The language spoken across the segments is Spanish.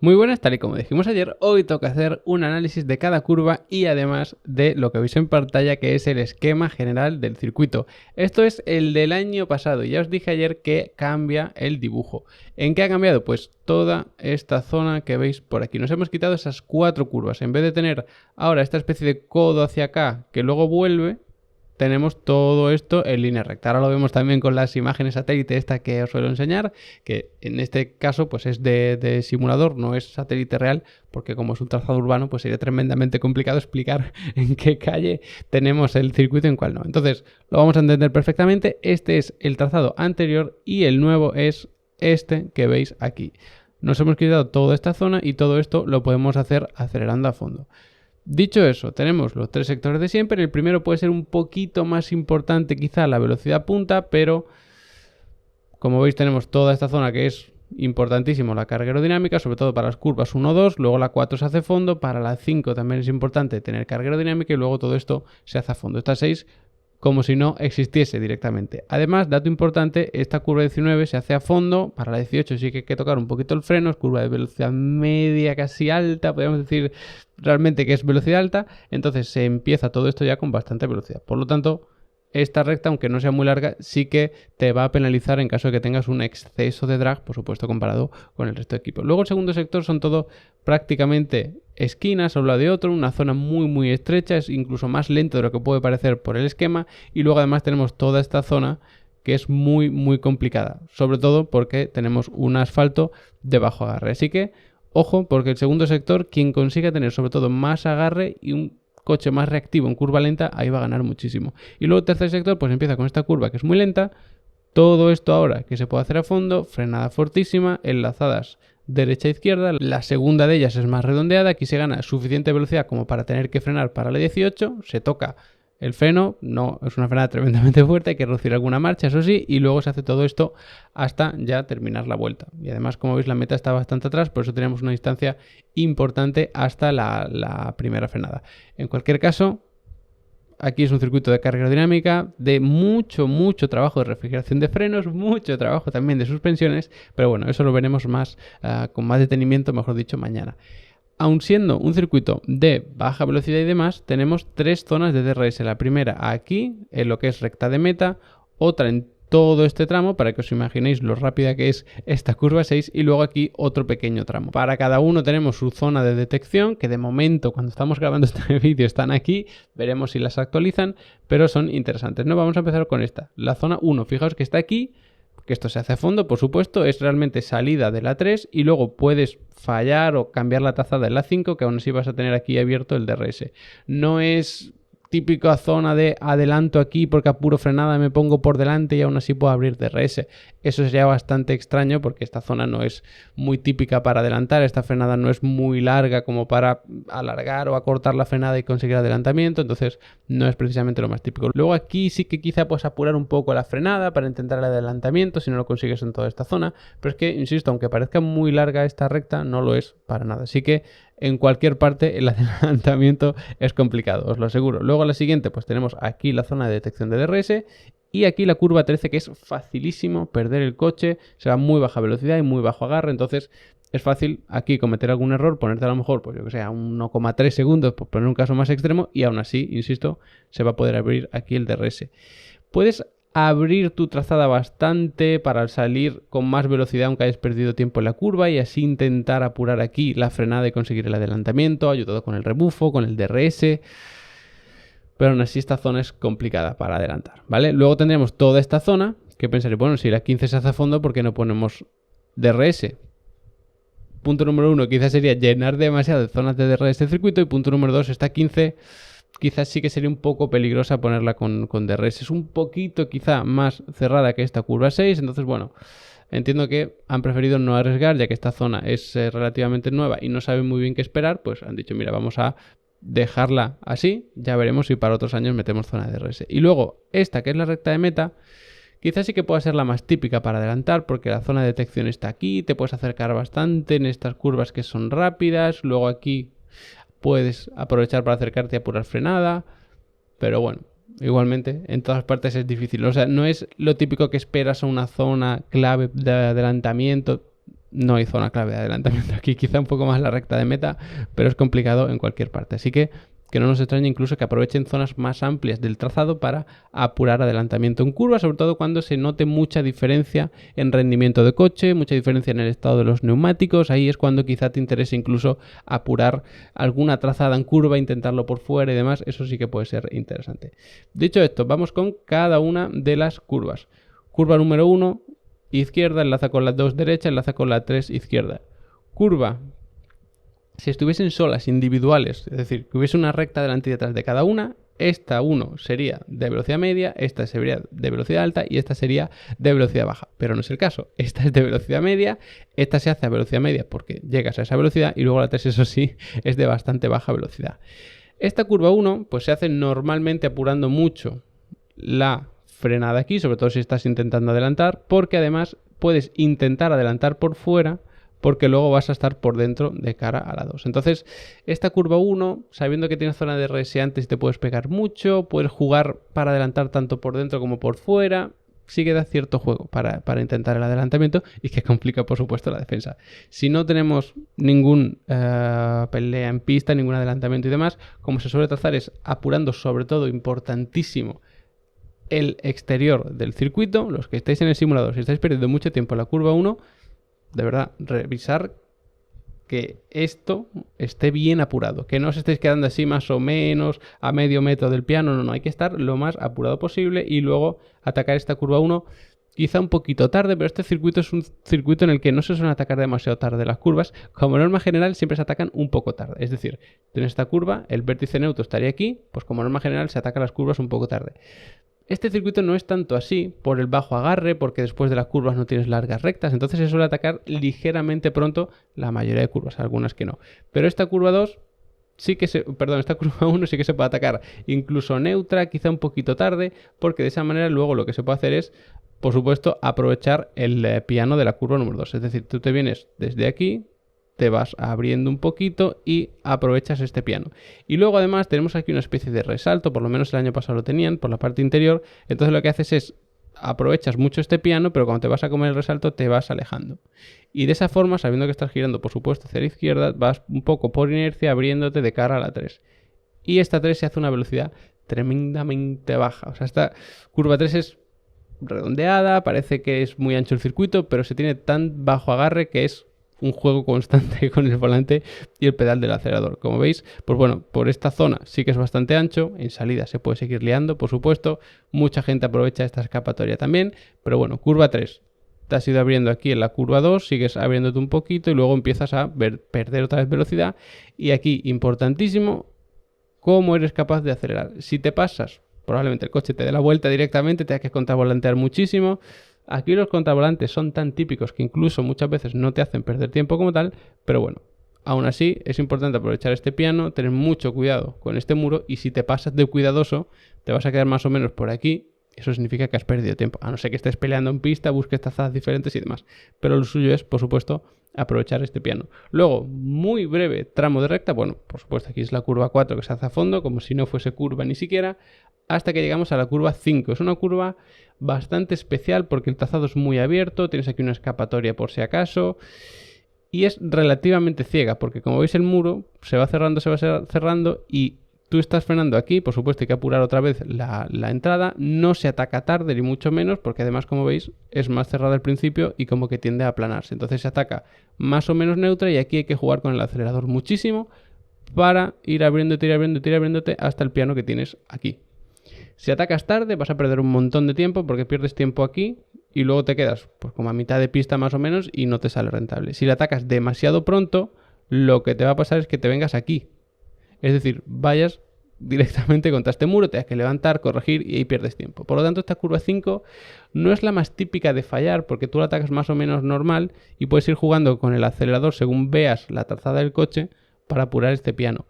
Muy buenas, tal y como dijimos ayer, hoy toca hacer un análisis de cada curva y además de lo que veis en pantalla, que es el esquema general del circuito. Esto es el del año pasado y ya os dije ayer que cambia el dibujo. ¿En qué ha cambiado? Pues toda esta zona que veis por aquí. Nos hemos quitado esas 4 curvas. En vez de tener ahora esta especie de codo hacia acá que luego vuelve, tenemos todo esto en línea recta. Ahora lo vemos también con las imágenes satélite, esta que os suelo enseñar, que en este caso pues es de simulador, no es satélite real, porque como es un trazado urbano, pues sería tremendamente complicado explicar en qué calle tenemos el circuito y en cuál no. Entonces, lo vamos a entender perfectamente. Este es el trazado anterior y el nuevo es este que veis aquí. Nos hemos quitado toda esta zona y todo esto lo podemos hacer acelerando a fondo. Dicho eso, tenemos los 3 sectores de siempre. El primero puede ser un poquito más importante quizá la velocidad punta, pero como veis tenemos toda esta zona que es importantísimo, la carga aerodinámica, sobre todo para las curvas 1, 2, luego la 4 se hace fondo, para la 5 también es importante tener carga aerodinámica y luego todo esto se hace a fondo. Esta 6 como si no existiese directamente. Además, dato importante, esta curva 19 se hace a fondo, para la 18 sí que hay que tocar un poquito el freno, es curva de velocidad media, casi alta, podríamos decir realmente que es velocidad alta, entonces se empieza todo esto ya con bastante velocidad. Por lo tanto, esta recta, aunque no sea muy larga, sí que te va a penalizar en caso de que tengas un exceso de drag, por supuesto, comparado con el resto de equipos. Luego el segundo sector son todo prácticamente esquinas a un lado de otro, una zona muy estrecha, es incluso más lento de lo que puede parecer por el esquema, y luego además tenemos toda esta zona que es muy complicada, sobre todo porque tenemos un asfalto de bajo agarre. Así que, ojo, porque el segundo sector, quien consiga tener sobre todo más agarre y un coche más reactivo en curva lenta, ahí va a ganar muchísimo. Y luego el tercer sector pues empieza con esta curva que es muy lenta, todo esto ahora que se puede hacer a fondo, frenada fortísima, enlazadas derecha-izquierda, la segunda de ellas es más redondeada, aquí se gana suficiente velocidad como para tener que frenar para la 18, se toca el freno, no es una frenada tremendamente fuerte, hay que reducir alguna marcha, eso sí, y luego se hace todo esto hasta ya terminar la vuelta. Y además, como veis, la meta está bastante atrás, por eso tenemos una distancia importante hasta la primera frenada. En cualquier caso, aquí es un circuito de carga aerodinámica, de mucho trabajo de refrigeración de frenos, mucho trabajo también de suspensiones, pero bueno, eso lo veremos más con más detenimiento, mejor dicho, mañana. Aun siendo un circuito de baja velocidad y demás, tenemos 3 zonas de DRS. La primera aquí, en lo que es recta de meta, otra en todo este tramo, para que os imaginéis lo rápida que es esta curva 6, y luego aquí otro pequeño tramo. Para cada uno tenemos su zona de detección, que de momento cuando estamos grabando este vídeo están aquí, veremos si las actualizan, pero son interesantes, ¿no? Vamos a empezar con esta, la zona 1, fijaos que está aquí, que esto se hace a fondo, por supuesto, es realmente salida de la 3 y luego puedes fallar o cambiar la trazada en la 5, que aún así vas a tener aquí abierto el DRS. No es típica zona de adelanto aquí porque a puro frenada me pongo por delante y aún así puedo abrir DRS. Eso sería bastante extraño porque esta zona no es muy típica para adelantar, esta frenada no es muy larga como para alargar o acortar la frenada y conseguir adelantamiento, entonces no es precisamente lo más típico. Luego aquí sí que quizá puedes apurar un poco la frenada para intentar el adelantamiento si no lo consigues en toda esta zona, pero es que, insisto, aunque parezca muy larga esta recta, no lo es para nada. Así que en cualquier parte el adelantamiento es complicado, os lo aseguro. Luego a la siguiente pues tenemos aquí la zona de detección de DRS y aquí la curva 13, que es facilísimo perder el coche, se va a muy baja velocidad y muy bajo agarre, entonces es fácil aquí cometer algún error, ponerte a lo mejor, pues yo que sé, a 1,3 segundos, por poner un caso más extremo, y aún así, insisto, se va a poder abrir aquí el DRS. Puedes abrir tu trazada bastante para salir con más velocidad aunque hayas perdido tiempo en la curva y así intentar apurar aquí la frenada y conseguir el adelantamiento, ayudado con el rebufo, con el DRS, pero aún así esta zona es complicada para adelantar, ¿vale? Luego tendremos toda esta zona que pensaré, bueno, si la 15 se hace a fondo, ¿por qué no ponemos DRS? Punto número 1 quizás sería llenar demasiado de zonas de DRS de circuito, y punto número 2, esta 15 quizás sí que sería un poco peligrosa ponerla con DRS. Es un poquito quizá más cerrada que esta curva 6, entonces bueno, entiendo que han preferido no arriesgar, ya que esta zona es relativamente nueva y no saben muy bien qué esperar, pues han dicho, mira, vamos a dejarla así, ya veremos si para otros años metemos zona de DRS. Y luego esta, que es la recta de meta, quizás sí que pueda ser la más típica para adelantar, porque la zona de detección está aquí, te puedes acercar bastante en estas curvas que son rápidas, luego aquí puedes aprovechar para acercarte a apurar frenada, pero bueno, igualmente en todas partes es difícil, o sea, no es lo típico que esperas a una zona clave de adelantamiento, no hay zona clave de adelantamiento aquí, quizá un poco más la recta de meta, pero es complicado en cualquier parte. Así que no nos extraña incluso que aprovechen zonas más amplias del trazado para apurar adelantamiento en curva, sobre todo cuando se note mucha diferencia en rendimiento de coche, mucha diferencia en el estado de los neumáticos. Ahí es cuando quizá te interese incluso apurar alguna trazada en curva, intentarlo por fuera y demás. Eso sí que puede ser interesante. Dicho esto, vamos con cada una de las curvas. Curva número 1, izquierda, enlaza con la 2 derecha, enlaza con la 3 izquierda. Curva, si estuviesen solas, individuales, es decir, que hubiese una recta delante y detrás de cada una, esta 1 sería de velocidad media, esta sería de velocidad alta y esta sería de velocidad baja. Pero no es el caso. Esta es de velocidad media, esta se hace a velocidad media porque llegas a esa velocidad y luego la 3, eso sí, es de bastante baja velocidad. Esta curva 1 pues se hace normalmente apurando mucho la frenada aquí, sobre todo si estás intentando adelantar, porque además puedes intentar adelantar por fuera porque luego vas a estar por dentro de cara a la 2. Entonces, esta curva 1, sabiendo que tienes zona de RS antes, te puedes pegar mucho, puedes jugar para adelantar tanto por dentro como por fuera. Sí que da cierto juego para intentar el adelantamiento y que complica, por supuesto, la defensa. Si no tenemos ningún pelea en pista, ningún adelantamiento y demás, como se suele trazar es apurando, sobre todo, importantísimo, el exterior del circuito. Los que estáis en el simulador, si estáis perdiendo mucho tiempo en la curva 1, de verdad, revisar que esto esté bien apurado, que no os estéis quedando así más o menos a medio metro del piano, no, hay que estar lo más apurado posible y luego atacar esta curva 1 quizá un poquito tarde, pero este circuito es un circuito en el que no se suelen atacar demasiado tarde las curvas. Como norma general siempre se atacan un poco tarde, es decir, en esta curva el vértice neutro estaría aquí, pues como norma general se atacan las curvas un poco tarde. Este circuito no es tanto así por el bajo agarre, porque después de las curvas no tienes largas rectas, entonces se suele atacar ligeramente pronto la mayoría de curvas, algunas que no. Pero esta curva 2 sí que esta curva 1 sí que se puede atacar incluso neutra, quizá un poquito tarde, porque de esa manera luego lo que se puede hacer es, por supuesto, aprovechar el piano de la curva número 2. Es decir, tú te vienes desde aquí, te vas abriendo un poquito y aprovechas este piano. Y luego además tenemos aquí una especie de resalto, por lo menos el año pasado lo tenían, por la parte interior. Entonces lo que haces es, aprovechas mucho este piano, pero cuando te vas a comer el resalto te vas alejando. Y de esa forma, sabiendo que estás girando, por supuesto, hacia la izquierda, vas un poco por inercia abriéndote de cara a la 3. Y esta 3 se hace una velocidad tremendamente baja. O sea, esta curva 3 es redondeada, parece que es muy ancho el circuito, pero se tiene tan bajo agarre que es un juego constante con el volante y el pedal del acelerador. Como veis, pues bueno, por esta zona sí que es bastante ancho, en salida se puede seguir liando, por supuesto, mucha gente aprovecha esta escapatoria también, pero bueno, curva 3, te has ido abriendo aquí en la curva 2, sigues abriéndote un poquito y luego empiezas a perder otra vez velocidad y aquí, importantísimo, cómo eres capaz de acelerar. Si te pasas, probablemente el coche te dé la vuelta directamente, te hay que contravolantear muchísimo. Aquí los contravolantes son tan típicos que incluso muchas veces no te hacen perder tiempo como tal, pero bueno, aún así es importante aprovechar este piano, tener mucho cuidado con este muro y si te pasas de cuidadoso te vas a quedar más o menos por aquí. Eso significa que has perdido tiempo, a no ser que estés peleando en pista, busques trazadas diferentes y demás. Pero lo suyo es, por supuesto, aprovechar este piano. Luego, muy breve tramo de recta. Bueno, por supuesto, aquí es la curva 4 que se hace a fondo, como si no fuese curva ni siquiera, hasta que llegamos a la curva 5. Es una curva bastante especial porque el trazado es muy abierto, tienes aquí una escapatoria por si acaso, y es relativamente ciega, porque como veis el muro se va cerrando y tú estás frenando aquí, por supuesto hay que apurar otra vez la entrada, no se ataca tarde ni mucho menos, porque además como veis es más cerrada al principio y como que tiende a aplanarse, entonces se ataca más o menos neutra y aquí hay que jugar con el acelerador muchísimo para ir abriéndote hasta el piano que tienes aquí. Si atacas tarde vas a perder un montón de tiempo porque pierdes tiempo aquí y luego te quedas pues como a mitad de pista más o menos y no te sale rentable. Si le atacas demasiado pronto, lo que te va a pasar es que te vengas aquí. Es decir, vayas directamente contra este muro, te has que levantar, corregir y ahí pierdes tiempo. Por lo tanto, esta curva 5 no es la más típica de fallar porque tú la atacas más o menos normal y puedes ir jugando con el acelerador según veas la trazada del coche para apurar este piano.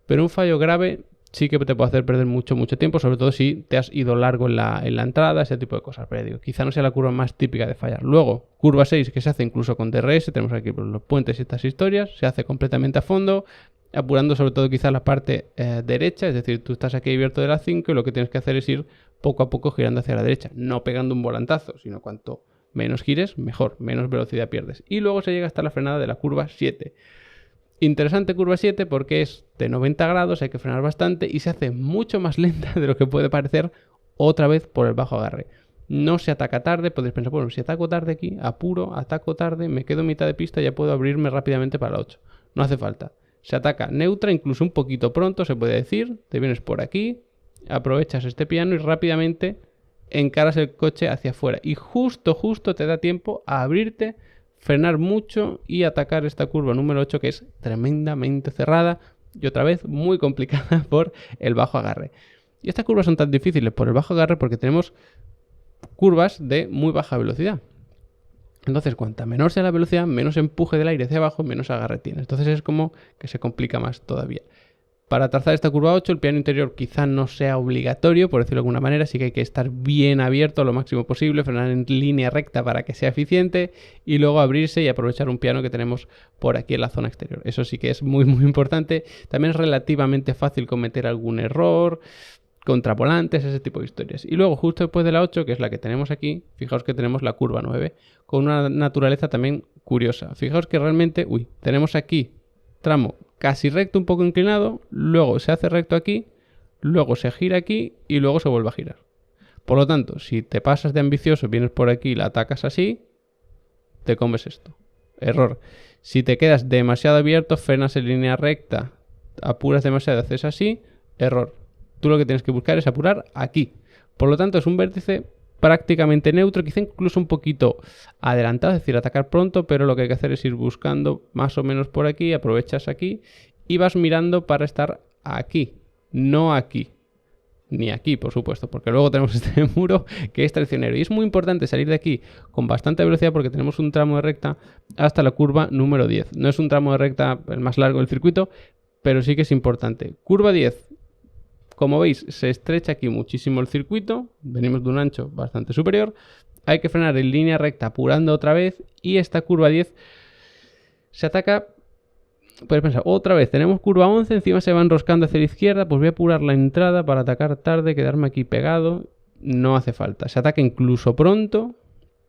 Pero un fallo grave sí que te puede hacer perder mucho tiempo, sobre todo si te has ido largo en la entrada, ese tipo de cosas. Pero digo, quizá no sea la curva más típica de fallar. Luego, curva 6 que se hace incluso con DRS, tenemos aquí los puentes y estas historias, se hace completamente a fondo, apurando sobre todo quizá la parte derecha, es decir, tú estás aquí abierto de la 5 y lo que tienes que hacer es ir poco a poco girando hacia la derecha, no pegando un volantazo, sino cuanto menos gires, mejor, menos velocidad pierdes. Y luego se llega hasta la frenada de la curva 7. Interesante curva 7 porque es de 90 grados, hay que frenar bastante y se hace mucho más lenta de lo que puede parecer otra vez por el bajo agarre. No se ataca tarde, podéis pensar, bueno, si ataco tarde aquí, apuro, ataco tarde, me quedo en mitad de pista, ya puedo abrirme rápidamente para la 8. No hace falta. Se ataca neutra, incluso un poquito pronto, se puede decir. Te vienes por aquí, aprovechas este piano y rápidamente encaras el coche hacia afuera. Y justo te da tiempo a abrirte, frenar mucho y atacar esta curva número 8 que es tremendamente cerrada y otra vez muy complicada por el bajo agarre. Y estas curvas son tan difíciles por el bajo agarre porque tenemos curvas de muy baja velocidad. Entonces, cuanta menor sea la velocidad, menos empuje del aire hacia abajo, menos agarre tiene. Entonces es como que se complica más todavía. Para trazar esta curva 8, el piano interior quizá no sea obligatorio, por decirlo de alguna manera, sí que hay que estar bien abierto lo máximo posible, frenar en línea recta para que sea eficiente y luego abrirse y aprovechar un piano que tenemos por aquí en la zona exterior. Eso sí que es muy importante. También es relativamente fácil cometer algún error, contravolantes, ese tipo de historias. Y luego justo después de la 8, que es la que tenemos aquí, fijaos que tenemos la curva 9, con una naturaleza también curiosa. Fijaos que realmente, tenemos aquí tramo casi recto, un poco inclinado, luego se hace recto aquí, luego se gira aquí y luego se vuelve a girar. Por lo tanto, si te pasas de ambicioso, vienes por aquí y la atacas así, te comes esto. Error. Si te quedas demasiado abierto, frenas en línea recta, apuras demasiado, haces así, error. Tú lo que tienes que buscar es apurar aquí. Por lo tanto, es un vértice prácticamente neutro, quizá incluso un poquito adelantado, es decir, atacar pronto, pero lo que hay que hacer es ir buscando más o menos por aquí, aprovechas aquí y vas mirando para estar aquí, no aquí. Ni aquí, por supuesto, porque luego tenemos este muro que es traicionero. Y es muy importante salir de aquí con bastante velocidad porque tenemos un tramo de recta hasta la curva número 10. No es un tramo de recta el más largo del circuito, pero sí que es importante. Curva 10. Como veis, se estrecha aquí muchísimo el circuito, venimos de un ancho bastante superior, hay que frenar en línea recta apurando otra vez y esta curva 10 se ataca, puedes pensar, otra vez tenemos curva 11, encima se va enroscando hacia la izquierda, pues voy a apurar la entrada para atacar tarde, quedarme aquí pegado, no hace falta, se ataca incluso pronto,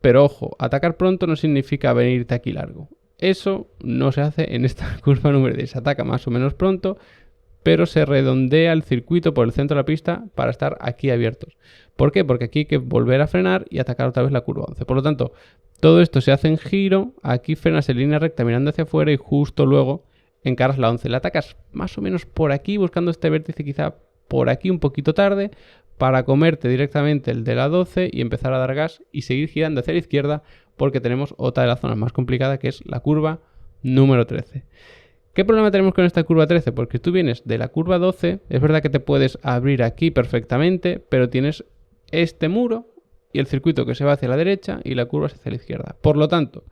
pero ojo, atacar pronto no significa venirte aquí largo, eso no se hace en esta curva número 10, se ataca más o menos pronto, pero se redondea el circuito por el centro de la pista para estar aquí abiertos. ¿Por qué? Porque aquí hay que volver a frenar y atacar otra vez la curva 11. Por lo tanto, todo esto se hace en giro, aquí frenas en línea recta mirando hacia afuera y justo luego encaras la 11. La atacas más o menos por aquí, buscando este vértice quizá por aquí un poquito tarde, para comerte directamente el de la 12 y empezar a dar gas y seguir girando hacia la izquierda porque tenemos otra de las zonas más complicadas que es la curva número 13. ¿Qué problema tenemos con esta curva 13? Porque tú vienes de la curva 12, es verdad que te puedes abrir aquí perfectamente, pero tienes este muro y el circuito que se va hacia la derecha y la curva hacia la izquierda. Por lo tanto,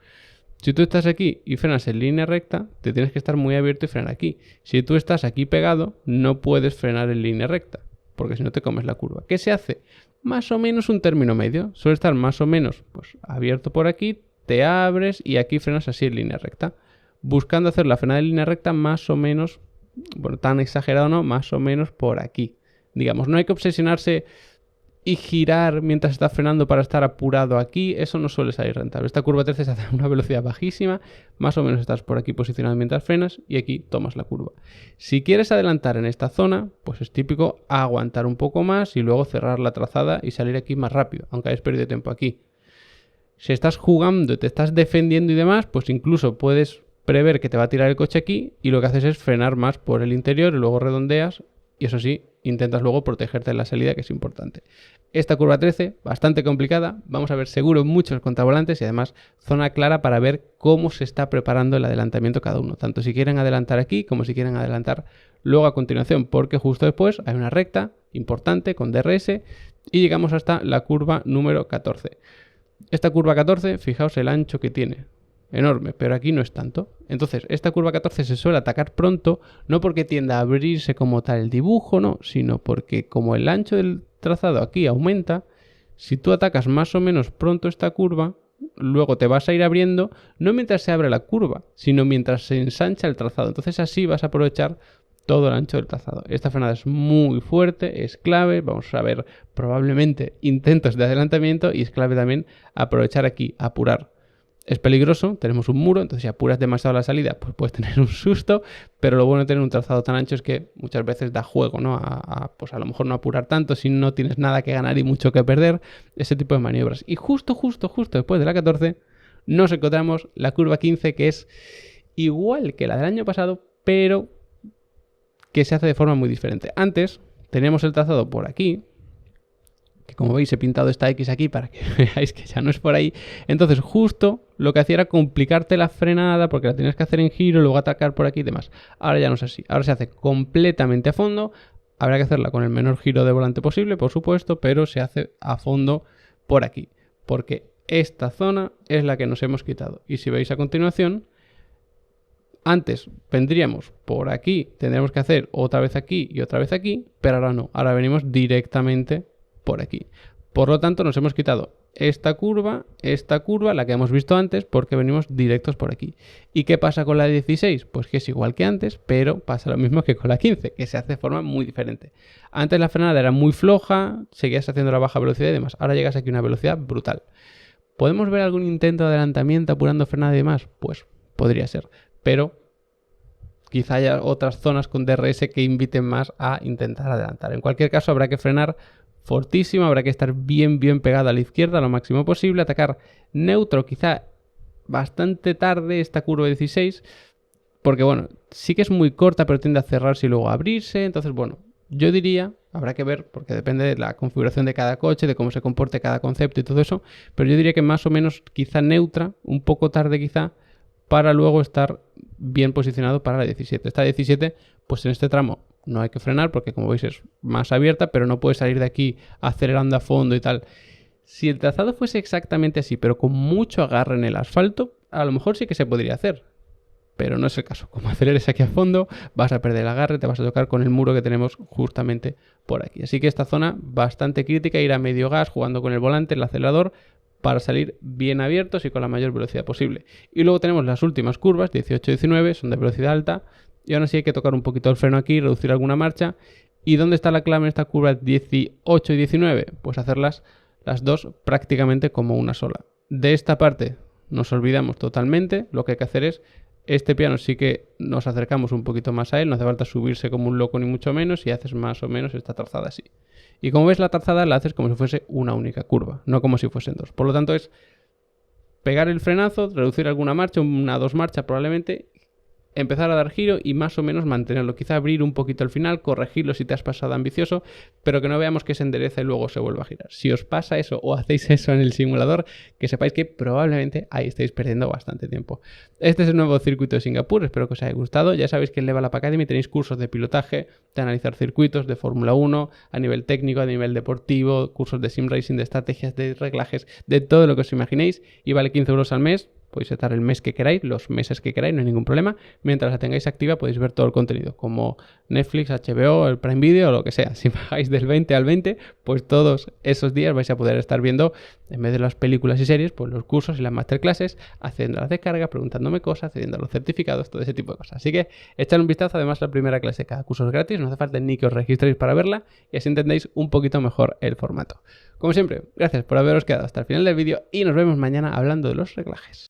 si tú estás aquí y frenas en línea recta, te tienes que estar muy abierto y frenar aquí. Si tú estás aquí pegado, no puedes frenar en línea recta, porque si no te comes la curva. ¿Qué se hace? Más o menos un término medio. Suele estar más o menos pues, abierto por aquí, te abres y aquí frenas así en línea recta. Buscando hacer la frenada en línea recta más o menos, bueno, tan exagerado no, más o menos por aquí. Digamos, no hay que obsesionarse y girar mientras estás frenando para estar apurado aquí, eso no suele salir rentable. Esta curva 13 se hace a una velocidad bajísima, más o menos estás por aquí posicionado mientras frenas y aquí tomas la curva. Si quieres adelantar en esta zona, pues es típico aguantar un poco más y luego cerrar la trazada y salir aquí más rápido, aunque hayas perdido tiempo aquí. Si estás jugando, te estás defendiendo y demás, pues incluso puedes prever que te va a tirar el coche aquí y lo que haces es frenar más por el interior y luego redondeas y eso sí, intentas luego protegerte en la salida, que es importante. Esta curva 13, bastante complicada, vamos a ver seguro muchos contravolantes y además zona clara para ver cómo se está preparando el adelantamiento cada uno, tanto si quieren adelantar aquí como si quieren adelantar luego a continuación, porque justo después hay una recta importante con DRS y llegamos hasta la curva número 14. Esta curva 14, fijaos el ancho que tiene. Enorme, pero aquí no es tanto. Entonces, esta curva 14 se suele atacar pronto, no porque tienda a abrirse como tal el dibujo, no, sino porque como el ancho del trazado aquí aumenta, si tú atacas más o menos pronto esta curva, luego te vas a ir abriendo, no mientras se abre la curva, sino mientras se ensancha el trazado. Entonces así vas a aprovechar todo el ancho del trazado. Esta frenada es muy fuerte, es clave, vamos a ver probablemente intentos de adelantamiento y es clave también aprovechar aquí, apurar. Es peligroso, tenemos un muro, entonces si apuras demasiado la salida, pues puedes tener un susto, pero lo bueno de tener un trazado tan ancho es que muchas veces da juego, ¿no? Pues a lo mejor no apurar tanto si no tienes nada que ganar y mucho que perder, ese tipo de maniobras. Y justo después de la 14 nos encontramos la curva 15, que es igual que la del año pasado, pero que se hace de forma muy diferente. Antes teníamos el trazado por aquí, que como veis he pintado esta X aquí para que veáis que ya no es por ahí. Entonces justo lo que hacía era complicarte la frenada porque la tenías que hacer en giro, luego atacar por aquí y demás. Ahora ya no es así, ahora se hace completamente a fondo. Habrá que hacerla con el menor giro de volante posible, por supuesto, pero se hace a fondo por aquí, porque esta zona es la que nos hemos quitado. Y si veis a continuación, antes vendríamos por aquí, tendríamos que hacer otra vez aquí y otra vez aquí, pero ahora no, ahora venimos directamente por aquí. Por lo tanto, nos hemos quitado esta curva, la que hemos visto antes, porque venimos directos por aquí. ¿Y qué pasa con la 16? Pues que es igual que antes, pero pasa lo mismo que con la 15, que se hace de forma muy diferente. Antes la frenada era muy floja, seguías haciendo la baja velocidad y demás. Ahora llegas aquí a una velocidad brutal. ¿Podemos ver algún intento de adelantamiento apurando frenada y demás? Pues podría ser, pero quizá haya otras zonas con DRS que inviten más a intentar adelantar. En cualquier caso, habrá que frenar fortísimo, habrá que estar bien pegado a la izquierda lo máximo posible, atacar neutro quizá bastante tarde esta curva 16, porque bueno, sí que es muy corta, pero tiende a cerrarse y luego a abrirse. Entonces bueno, yo diría, habrá que ver, porque depende de la configuración de cada coche, de cómo se comporte cada concepto y todo eso, pero yo diría que más o menos quizá neutra, un poco tarde quizá, para luego estar bien posicionado para la 17. Esta 17, pues en este tramo no hay que frenar porque como veis es más abierta, pero no puedes salir de aquí acelerando a fondo y tal. Si el trazado fuese exactamente así, pero con mucho agarre en el asfalto, a lo mejor sí que se podría hacer. Pero no es el caso. Como aceleres aquí a fondo, vas a perder el agarre, te vas a tocar con el muro que tenemos justamente por aquí. Así que esta zona bastante crítica, ir a medio gas, jugando con el volante, el acelerador, para salir bien abiertos y con la mayor velocidad posible. Y luego tenemos las últimas curvas, 18 y 19, son de velocidad alta, y aún así hay que tocar un poquito el freno aquí, reducir alguna marcha. ¿Y dónde está la clave en esta curva 18 y 19? Pues hacerlas las dos prácticamente como una sola. De esta parte nos olvidamos totalmente, lo que hay que hacer es, este piano sí que nos acercamos un poquito más a él, no hace falta subirse como un loco ni mucho menos, y haces más o menos esta trazada así. Y como ves, la trazada la haces como si fuese una única curva, no como si fuesen dos. Por lo tanto es pegar el frenazo, reducir alguna marcha, una o dos marchas probablemente, empezar a dar giro y más o menos mantenerlo. Quizá abrir un poquito al final, corregirlo si te has pasado ambicioso, pero que no veamos que se endereza y luego se vuelve a girar. Si os pasa eso o hacéis eso en el simulador, que sepáis que probablemente ahí estáis perdiendo bastante tiempo. Este es el nuevo circuito de Singapur, espero que os haya gustado. Ya sabéis que en Level Up Academy tenéis cursos de pilotaje, de analizar circuitos, de Fórmula 1, a nivel técnico, a nivel deportivo, cursos de sim racing, de estrategias, de reglajes, de todo lo que os imaginéis, y vale 15 euros al mes. Podéis estar el mes que queráis, los meses que queráis, no hay ningún problema. Mientras la tengáis activa podéis ver todo el contenido, como Netflix, HBO, el Prime Video o lo que sea. Si pagáis del 20 al 20, pues todos esos días vais a poder estar viendo, en vez de las películas y series, pues los cursos y las masterclasses, haciendo las de carga, preguntándome cosas, accediendo a los certificados, todo ese tipo de cosas. Así que echad un vistazo, además la primera clase de cada curso es gratis, no hace falta ni que os registréis para verla y así entendéis un poquito mejor el formato. Como siempre, gracias por haberos quedado hasta el final del vídeo y nos vemos mañana hablando de los reglajes.